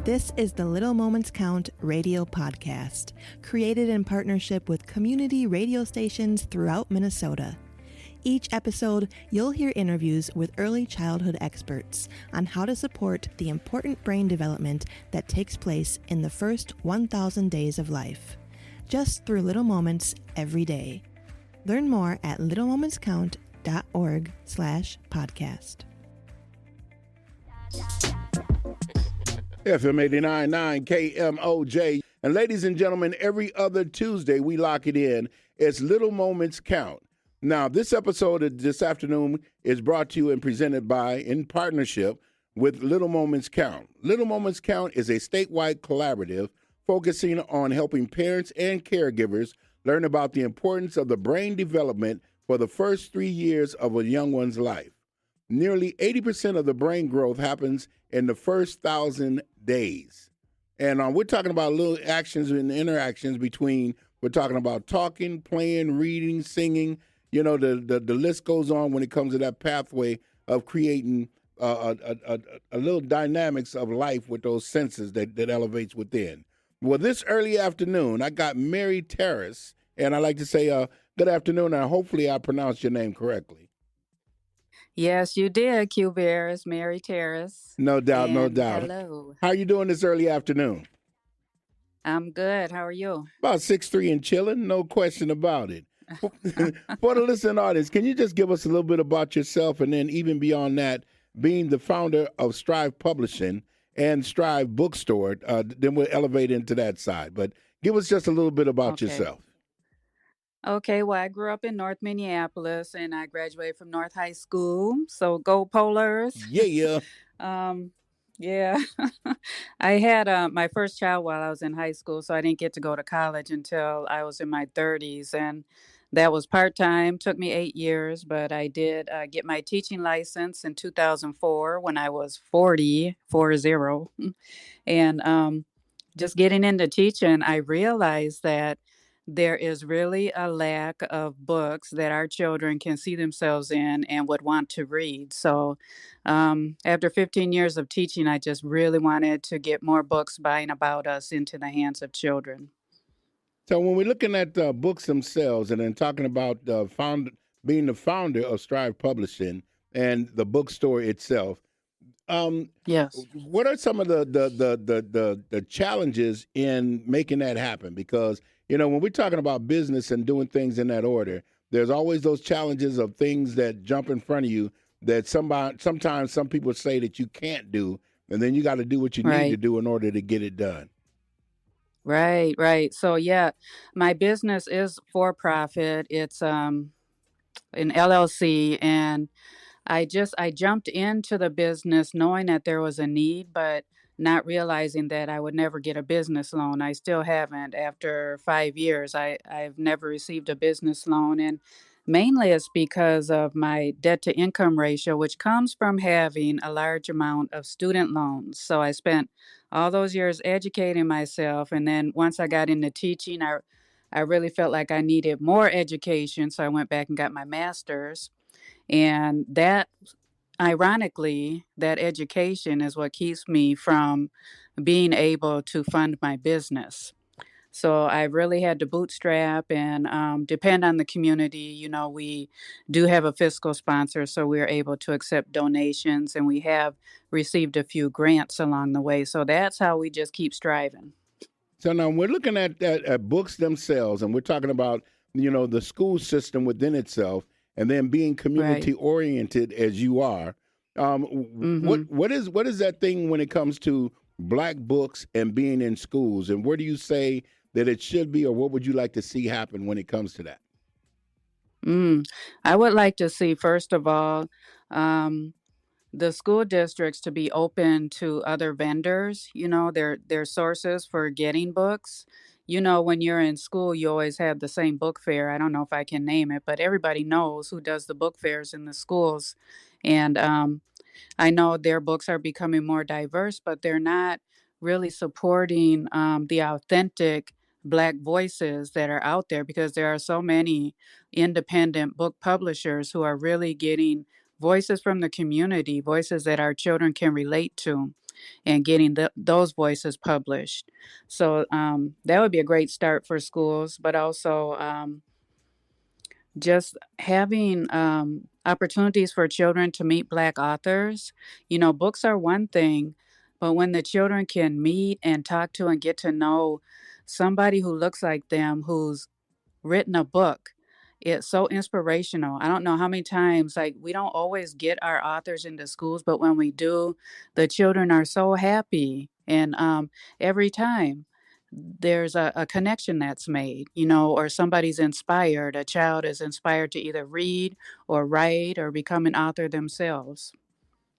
This is the Little Moments Count radio podcast, created in partnership with community radio stations throughout Minnesota. Each episode, you'll hear interviews with early childhood experts on how to support the important brain development that takes place in the first 1,000 days of life, just through little moments every day. Learn more at littlemomentscount.org/podcast. FM 89.9 KMOJ. And ladies and gentlemen, every other Tuesday we lock it in. It's Little Moments Count. Now, this episode of this afternoon is brought to you and presented by, in partnership with Little Moments Count. Little Moments Count is a statewide collaborative focusing on helping parents and caregivers learn about the importance of the brain development for the first 3 years of a young one's life. Nearly 80% of the brain growth happens in the first 1,000 days. And we're talking about little actions and interactions between, we're talking about talking, playing, reading, singing. You know, the list goes on when it comes to that pathway of creating a little dynamics of life with those senses that elevates within. Well, this early afternoon, I got Mary Terrace, and I like to say good afternoon, and hopefully I pronounced your name correctly. Yes, you did, Q Bear. It's Mary Terrace. No doubt, no doubt. Hello. How are you doing this early afternoon? I'm good. How are you? About 6'3" and chilling, no question about it. For the listening audience, can you just give us a little bit about yourself, and then even beyond that, being the founder of Strive Publishing and Strive Bookstore, then we'll elevate into that side. But give us just a little bit about yourself. Okay, well, I grew up in North Minneapolis, and I graduated from North High School. So go Polars. Yeah. Yeah. I had my first child while I was in high school, so I didn't get to go to college until I was in my 30s. And that was part-time, took me 8 years, but I did get my teaching license in 2004 when I was 40. And just getting into teaching, I realized that there is really a lack of books that our children can see themselves in and would want to read. So after 15 years of teaching, I just really wanted to get more books by and about us into the hands of children. So when we're looking at books themselves and then talking about being the founder of Strive Publishing and the bookstore itself, Yes. what are some of the challenges in making that happen? Because, you know, when we're talking about business and doing things in that order, there's always those challenges of things that jump in front of you that sometimes some people say that you can't do, and then you got to do what you need to do in order to get it done. Right. So yeah, my business is for profit. It's an LLC, and I jumped into the business knowing that there was a need, but not realizing that I would never get a business loan. I still haven't. After 5 years, I've never received a business loan. And mainly it's because of my debt to income ratio, which comes from having a large amount of student loans. So I spent all those years educating myself. And then once I got into teaching, I really felt like I needed more education. So I went back and got my master's. And that, ironically, that education is what keeps me from being able to fund my business. So I really had to bootstrap and depend on the community. You know, we do have a fiscal sponsor, so we're able to accept donations, and we have received a few grants along the way. So that's how we just keep striving. So now we're looking at books themselves, and we're talking about, you know, the school system within itself, and then being community oriented as you are. What is that thing when it comes to Black books and being in schools, and where do you say that it should be, or what would you like to see happen when it comes to that? I would like to see, first of all, the school districts to be open to other vendors, you know, their sources for getting books. You know, when you're in school, you always have the same book fair. I don't know if I can name it, but everybody knows who does the book fairs in the schools. And I know their books are becoming more diverse, but they're not really supporting the authentic Black voices that are out there, because there are so many independent book publishers who are really getting voices from the community, voices that our children can relate to. and getting those voices published. So that would be a great start for schools, but also just having opportunities for children to meet Black authors. Books are one thing, but when the children can meet and talk to and get to know somebody who looks like them, who's written a book, it's so inspirational. I don't know how many times, like, we don't always get our authors into schools, but when we do, the children are so happy. And every time there's a connection that's made, or somebody's inspired, a child is inspired to either read or write or become an author themselves.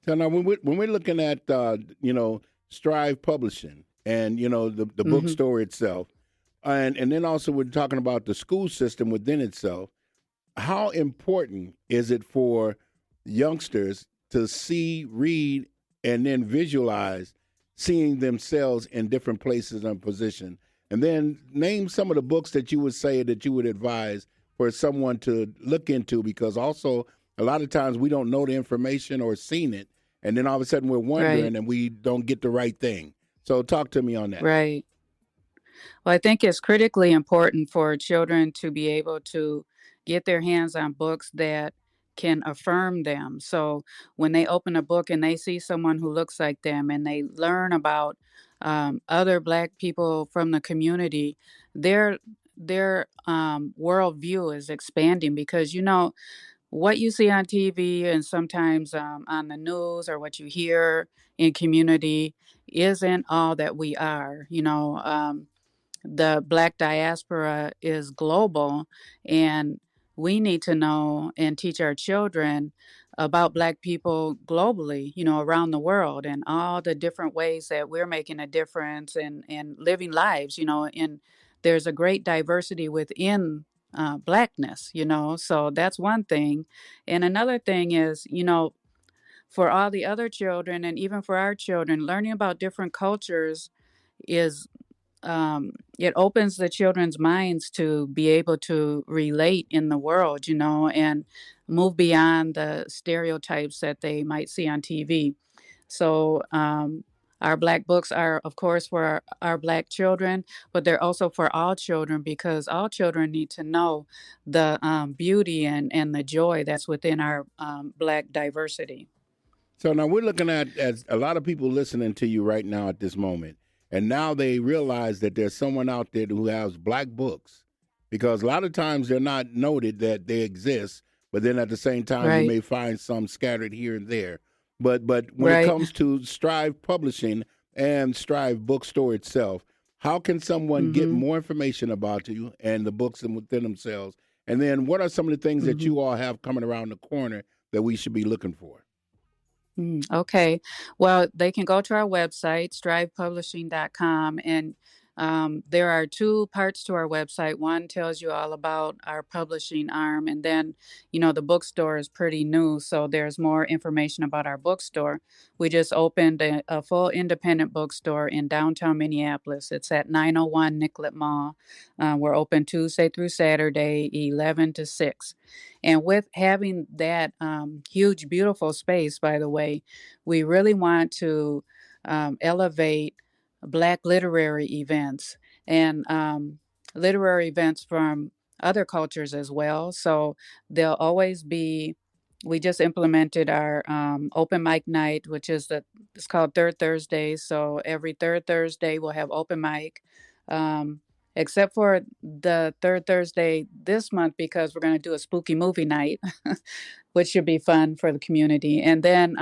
So now, when we're looking at Strive Publishing and the hmm bookstore itself, and then also we're talking about the school system within itself. How important is it for youngsters to see, read, and then visualize seeing themselves in different places and positions? And then name some of the books that you would say that you would advise for someone to look into, because also a lot of times we don't know the information or seen it, and then all of a sudden we're Right, wondering and we don't get the right thing. So talk to me on that. right. Well, I think it's critically important for children to be able to get their hands on books that can affirm them. So when they open a book and they see someone who looks like them and they learn about other Black people from the community, their worldview is expanding, because what you see on TV and sometimes on the news, or what you hear in community, isn't all that we are. The Black diaspora is global, and we need to know and teach our children about Black people globally, around the world, and all the different ways that we're making a difference and living lives, and there's a great diversity within Blackness, so that's one thing. And another thing is, for all the other children and even for our children, learning about different cultures is it opens the children's minds to be able to relate in the world, and move beyond the stereotypes that they might see on TV. So, our Black books are, of course, for our Black children, but they're also for all children, because all children need to know the beauty and the joy that's within our Black diversity. So now we're looking at as a lot of people listening to you right now at this moment, and now they realize that there's someone out there who has Black books, because a lot of times they're not noted that they exist, but then at the same time you Right, may find some scattered here and there. But when it right. comes to Strive Publishing and Strive Bookstore itself, how can someone get hmm more information about you and the books within themselves? And then what are some of the things that hmm you all have coming around the corner that we should be looking for? Okay. Well, they can go to our website, strivepublishing.com, and there are two parts to our website. One tells you all about our publishing arm, and then, the bookstore is pretty new, so there's more information about our bookstore. We just opened a full independent bookstore in downtown Minneapolis. It's at 901 Nicollet Mall. We're open Tuesday through Saturday, 11 to 6. And with having that huge, beautiful space, by the way, we really want to elevate Black literary events and literary events from other cultures as well. So there'll always be. We just implemented our open mic night, which it's called Third Thursday. So every third Thursday we'll have open mic. Um, Except for the third Thursday this month, because we're going to do a spooky movie night, which should be fun for the community. And then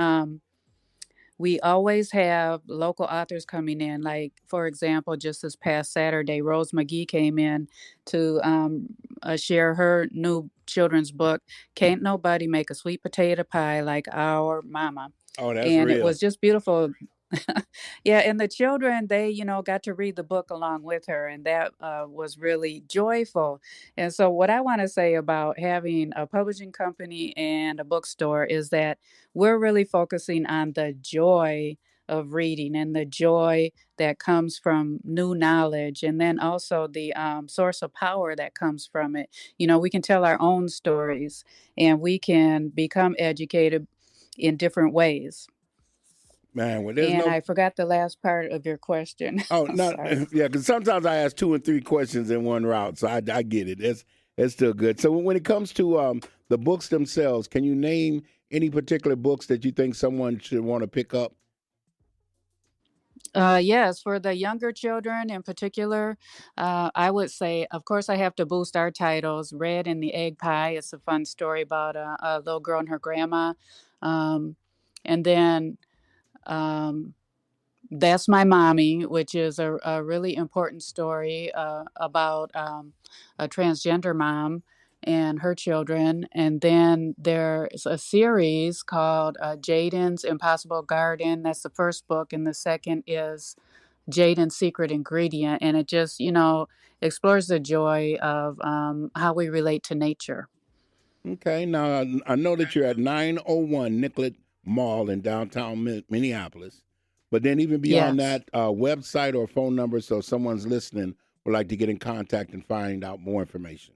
we always have local authors coming in. Like, for example, just this past Saturday, Rose McGee came in to share her new children's book, Can't Nobody Make a Sweet Potato Pie Like Our Mama. Oh, that's And it real. was just beautiful. Yeah, and the children, they, got to read the book along with her, and that was really joyful. And so, what I want to say about having a publishing company and a bookstore is that we're really focusing on the joy of reading and the joy that comes from new knowledge, and then also the source of power that comes from it. We can tell our own stories, and we can become educated in different ways. Man, well, there's And no. I forgot the last part of your question. Oh, I'm not sorry. yeah, because sometimes I ask 2 and 3 questions in one route, so I get it. It's still good. So when it comes to the books themselves, can you name any particular books that you think someone should want to pick up? Yes, for the younger children in particular, I would say, of course, I have to boost our titles. Red and the Egg Pie. It's a fun story about a little girl and her grandma. Um, and then um, That's My Mommy, which is a really important story about a transgender mom and her children. And then there's a series called Jaden's Impossible Garden. That's the first book. And the second is Jaden's Secret Ingredient. And it just, explores the joy of how we relate to nature. Okay, now I know that you're at 901 Nicollet Mall in downtown Minneapolis, but then even beyond Yes. that, website or phone number, so if someone's listening would like to get in contact and find out more information.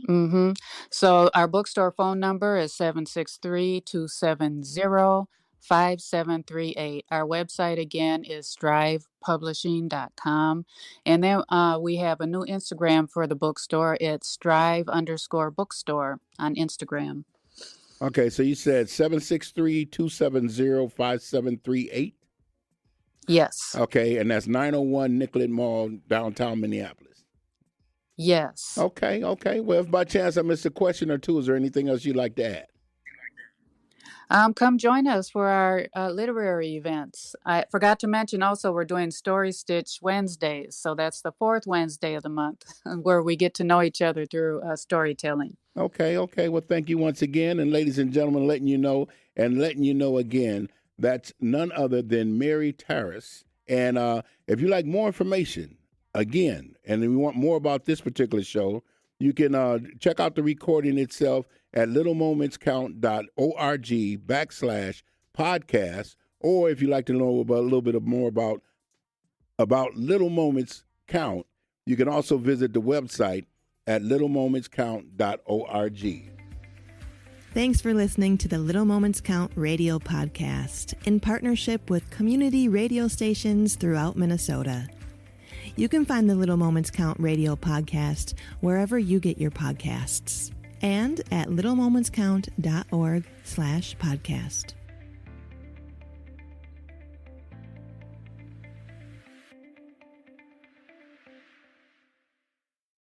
Mm-hmm. So our bookstore phone number is 763-270-5738. Our website again is strivepublishing.com. And then we have a new Instagram for the bookstore. It's strive_bookstore on Instagram. Okay, so you said 763-270-5738. Yes. Okay, and that's 901 Nicollet Mall, downtown Minneapolis. Yes. Okay. Well, if by chance I missed a question or two, is there anything else you'd like to add? Come join us for our literary events. I forgot to mention also we're doing Story Stitch Wednesdays. So that's the fourth Wednesday of the month where we get to know each other through storytelling. Okay. Well, thank you once again. And ladies and gentlemen, letting you know again, that's none other than Mary Tarras. And if you like more information, again, and if you want more about this particular show, you can check out the recording itself at littlemomentscount.org/podcast. Or if you'd like to know about a little bit more about Little Moments Count, you can also visit the website at littlemomentscount.org. Thanks for listening to the Little Moments Count radio podcast in partnership with community radio stations throughout Minnesota. You can find the Little Moments Count radio podcast wherever you get your podcasts and at littlemomentscount.org/podcast.